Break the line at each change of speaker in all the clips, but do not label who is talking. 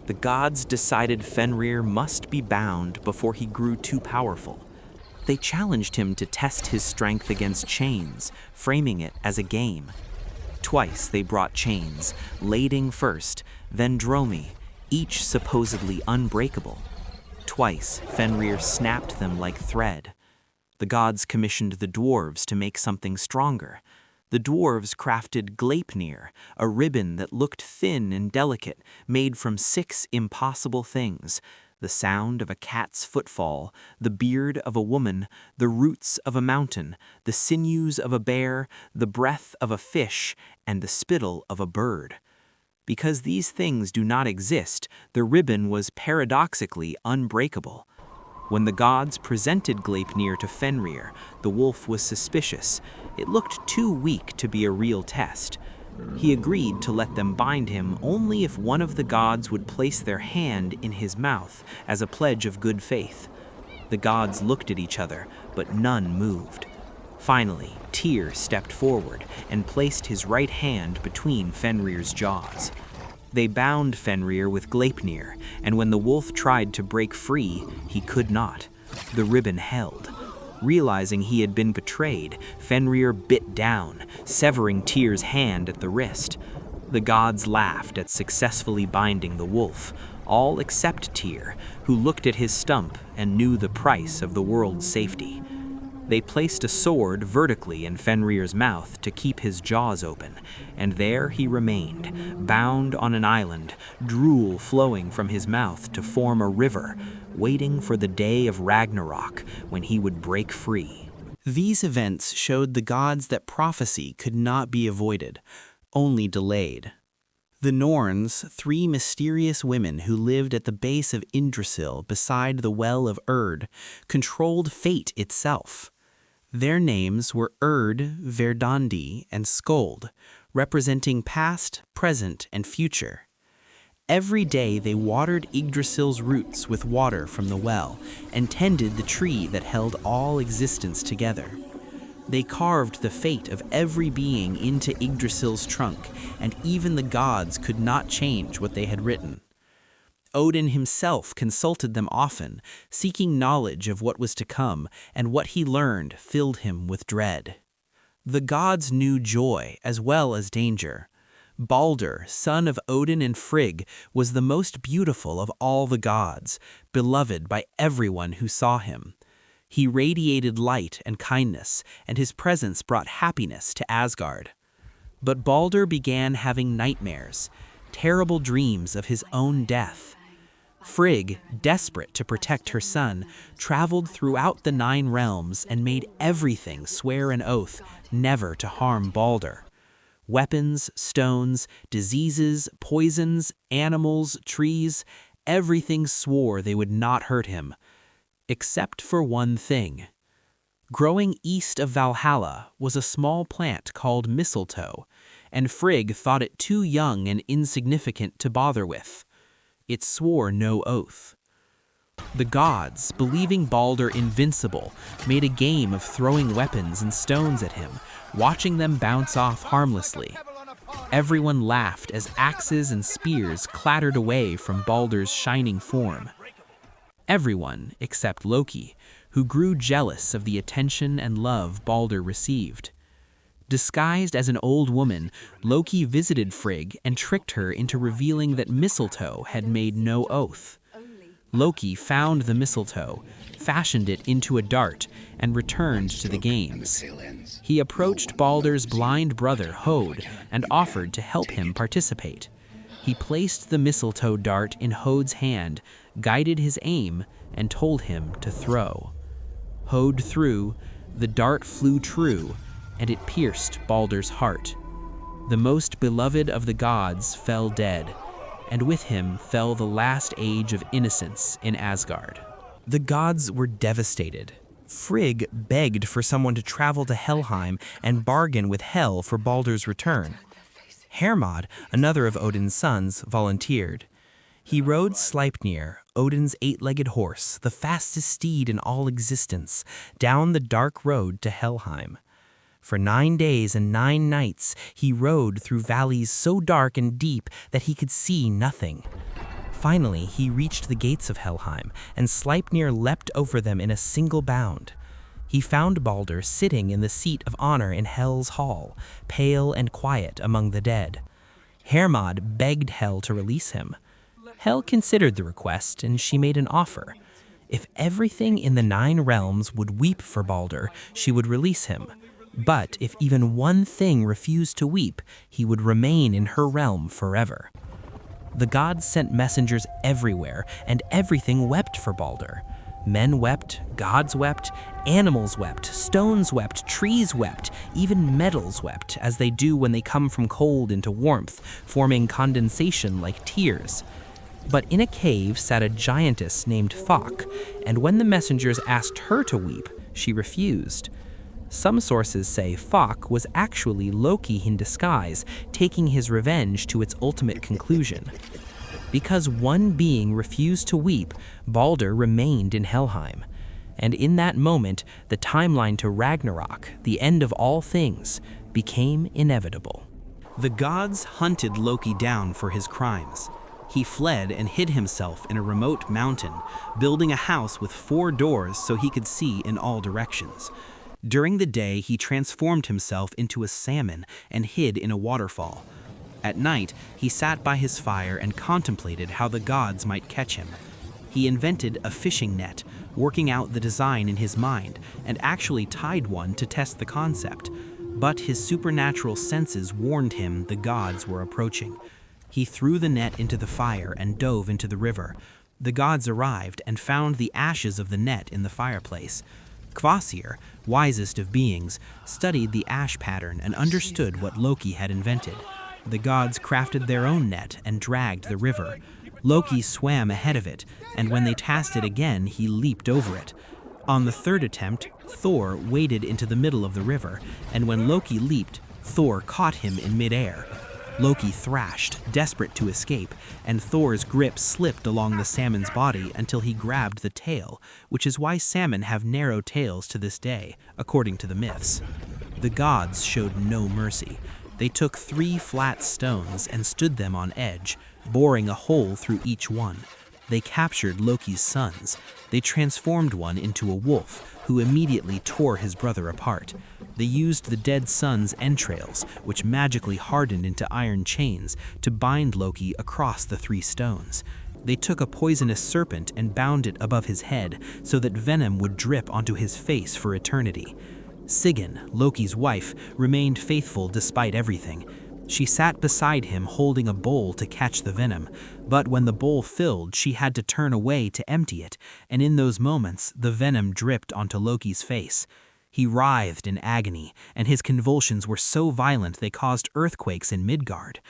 the gods decided Fenrir must be bound before he grew too powerful. They challenged him to test his strength against chains, framing it as a game. Twice they brought chains, lading first, then dromi, each supposedly unbreakable. Twice Fenrir snapped them like thread. The gods commissioned the dwarves to make something stronger. The dwarves crafted Gleipnir, a ribbon that looked thin and delicate, made from 6 impossible things: the sound of a cat's footfall, the beard of a woman, the roots of a mountain, the sinews of a bear, the breath of a fish, and the spittle of a bird. Because these things do not exist, the ribbon was paradoxically unbreakable. When the gods presented Gleipnir to Fenrir, the wolf was suspicious. It looked too weak to be a real test. He agreed to let them bind him only if one of the gods would place their hand in his mouth as a pledge of good faith. The gods looked at each other, but none moved. Finally, Tyr stepped forward and placed his right hand between Fenrir's jaws. They bound Fenrir with Gleipnir, and when the wolf tried to break free, he could not. The ribbon held. Realizing he had been betrayed, Fenrir bit down, severing Tyr's hand at the wrist. The gods laughed at successfully binding the wolf, all except Tyr, who looked at his stump and knew the price of the world's safety. They placed a sword vertically in Fenrir's mouth to keep his jaws open, and there he remained, bound on an island, drool flowing from his mouth to form a river, waiting for the day of Ragnarök when he would break free. These events showed the gods that prophecy could not be avoided, only delayed. The Norns, 3 mysterious women who lived at the base of Yggdrasil beside the Well of Urd, controlled fate itself. Their names were Urd, Verdandi, and Skold, representing past, present, and future. Every day they watered Yggdrasil's roots with water from the well and tended the tree that held all existence together. They carved the fate of every being into Yggdrasil's trunk, and even the gods could not change what they had written. Odin himself consulted them often, seeking knowledge of what was to come, and what he learned filled him with dread. The gods knew joy as well as danger. Baldur, son of Odin and Frigg, was the most beautiful of all the gods, beloved by everyone who saw him. He radiated light and kindness, and his presence brought happiness to Asgard. But Baldur began having nightmares, terrible dreams of his own death. Frigg, desperate to protect her son, traveled throughout the 9 realms and made everything swear an oath never to harm Baldur. Weapons, stones, diseases, poisons, animals, trees, everything swore they would not hurt him, except for one thing. Growing east of Valhalla was a small plant called Mistletoe, and Frigg thought it too young and insignificant to bother with. It swore no oath. The gods, believing Baldur invincible, made a game of throwing weapons and stones at him, watching them bounce off harmlessly. Everyone laughed as axes and spears clattered away from Baldur's shining form. Everyone except Loki, who grew jealous of the attention and love Baldur received. Disguised as an old woman, Loki visited Frigg and tricked her into revealing that Mistletoe had made no oath. Loki found the mistletoe, fashioned it into a dart, and returned to the games. He approached Baldur's blind brother, Hod, and offered to help him participate. He placed the mistletoe dart in Hod's hand, guided his aim, and told him to throw. Hod threw, the dart flew true, and it pierced Baldur's heart. The most beloved of the gods fell dead, and with him fell the last age of innocence in Asgard. The gods were devastated. Frigg begged for someone to travel to Helheim and bargain with Hel for Baldur's return. Hermod, another of Odin's sons, volunteered. He rode Sleipnir, Odin's 8-legged horse, the fastest steed in all existence, down the dark road to Helheim. For 9 days and 9 nights, he rode through valleys so dark and deep that he could see nothing.
Finally, he reached the gates of Helheim, and Sleipnir leapt over them in a single bound. He found Baldur sitting in the seat of honor in Hel's hall, pale and quiet among the dead. Hermod begged Hel to release him. Hel considered the request, and she made an offer. If everything in the 9 realms would weep for Baldur, she would release him. But if even one thing refused to weep, he would remain in her realm forever. The gods sent messengers everywhere, and everything wept for Baldur. Men wept, gods wept, animals wept, stones wept, trees wept, even metals wept, as they do when they come from cold into warmth, forming condensation like tears. But in a cave sat a giantess named Fok, and when the messengers asked her to weep, she refused. Some sources say Fok was actually Loki in disguise, taking his revenge to its ultimate conclusion. Because one being refused to weep, Baldur remained in Helheim. And in that moment, the timeline to Ragnarok, the end of all things, became inevitable.
The gods hunted Loki down for his crimes. He fled and hid himself in a remote mountain, building a house with 4 doors so he could see in all directions. During the day, he transformed himself into a salmon and hid in a waterfall. At night, he sat by his fire and contemplated how the gods might catch him. He invented a fishing net, working out the design in his mind, and actually tied one to test the concept. But his supernatural senses warned him the gods were approaching. He threw the net into the fire and dove into the river. The gods arrived and found the ashes of the net in the fireplace. Kvasir, wisest of beings, studied the ash pattern and understood what Loki had invented. The gods crafted their own net and dragged the river. Loki swam ahead of it, and when they tasked it again, he leaped over it. On the 3rd attempt, Thor waded into the middle of the river, and when Loki leaped, Thor caught him in midair. Loki thrashed, desperate to escape, and Thor's grip slipped along the salmon's body until he grabbed the tail, which is why salmon have narrow tails to this day, according to the myths. The gods showed no mercy. They took 3 flat stones and stood them on edge, boring a hole through each one. They captured Loki's sons. They transformed one into a wolf, who immediately tore his brother apart. They used the dead son's entrails, which magically hardened into iron chains, to bind Loki across the 3 stones. They took a poisonous serpent and bound it above his head so that venom would drip onto his face for eternity. Sigyn, Loki's wife, remained faithful despite everything. She sat beside him holding a bowl to catch the venom, but when the bowl filled, she had to turn away to empty it, and in those moments, the venom dripped onto Loki's face. He writhed in agony, and his convulsions were so violent they caused earthquakes in Midgard.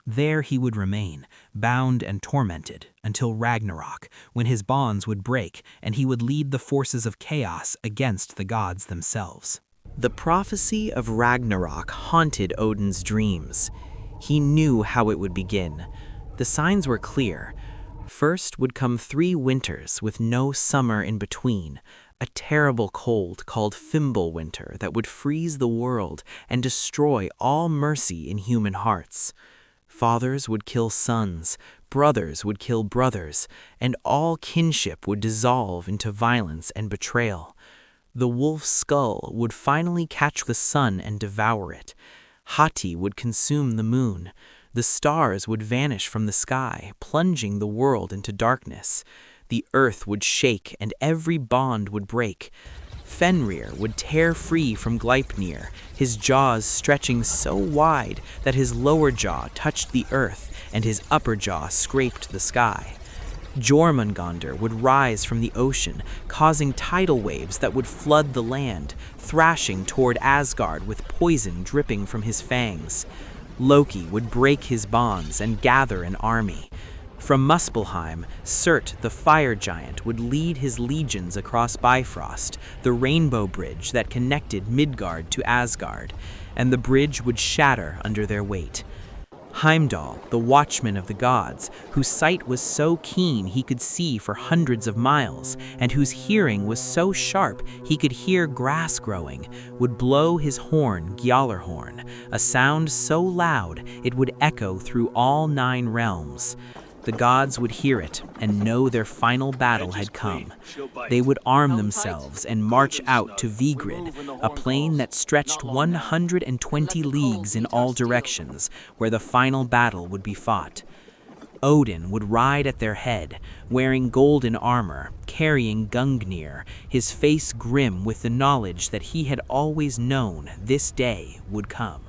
There he would remain, bound and tormented, until Ragnarok, when his bonds would break and he would lead the forces of chaos against the gods themselves.
The prophecy of Ragnarok haunted Odin's dreams. He knew how it would begin. The signs were clear. First would come 3 winters with no summer in between, a terrible cold called Fimbulwinter that would freeze the world and destroy all mercy in human hearts. Fathers would kill sons, brothers would kill brothers, and all kinship would dissolve into violence and betrayal. The wolf's skull would finally catch the sun and devour it. Hati would consume the moon. The stars would vanish from the sky, plunging the world into darkness. The earth would shake and every bond would break. Fenrir would tear free from Gleipnir, his jaws stretching so wide that his lower jaw touched the earth and his upper jaw scraped the sky. Jormungandr would rise from the ocean, causing tidal waves that would flood the land, thrashing toward Asgard with poison dripping from his fangs. Loki would break his bonds and gather an army. From Muspelheim, Surt, the fire giant, would lead his legions across Bifrost, the rainbow bridge that connected Midgard to Asgard, and the bridge would shatter under their weight. Heimdall, the watchman of the gods, whose sight was so keen he could see for hundreds of miles, and whose hearing was so sharp he could hear grass growing, would blow his horn, Gjallarhorn, a sound so loud it would echo through all 9 realms. The gods would hear it and know their final battle had come. They would arm themselves and march out to Vigrid, a plain that stretched 120 leagues in all directions, where the final battle would be fought. Odin would ride at their head, wearing golden armor, carrying Gungnir, his face grim with the knowledge that he had always known this day would come.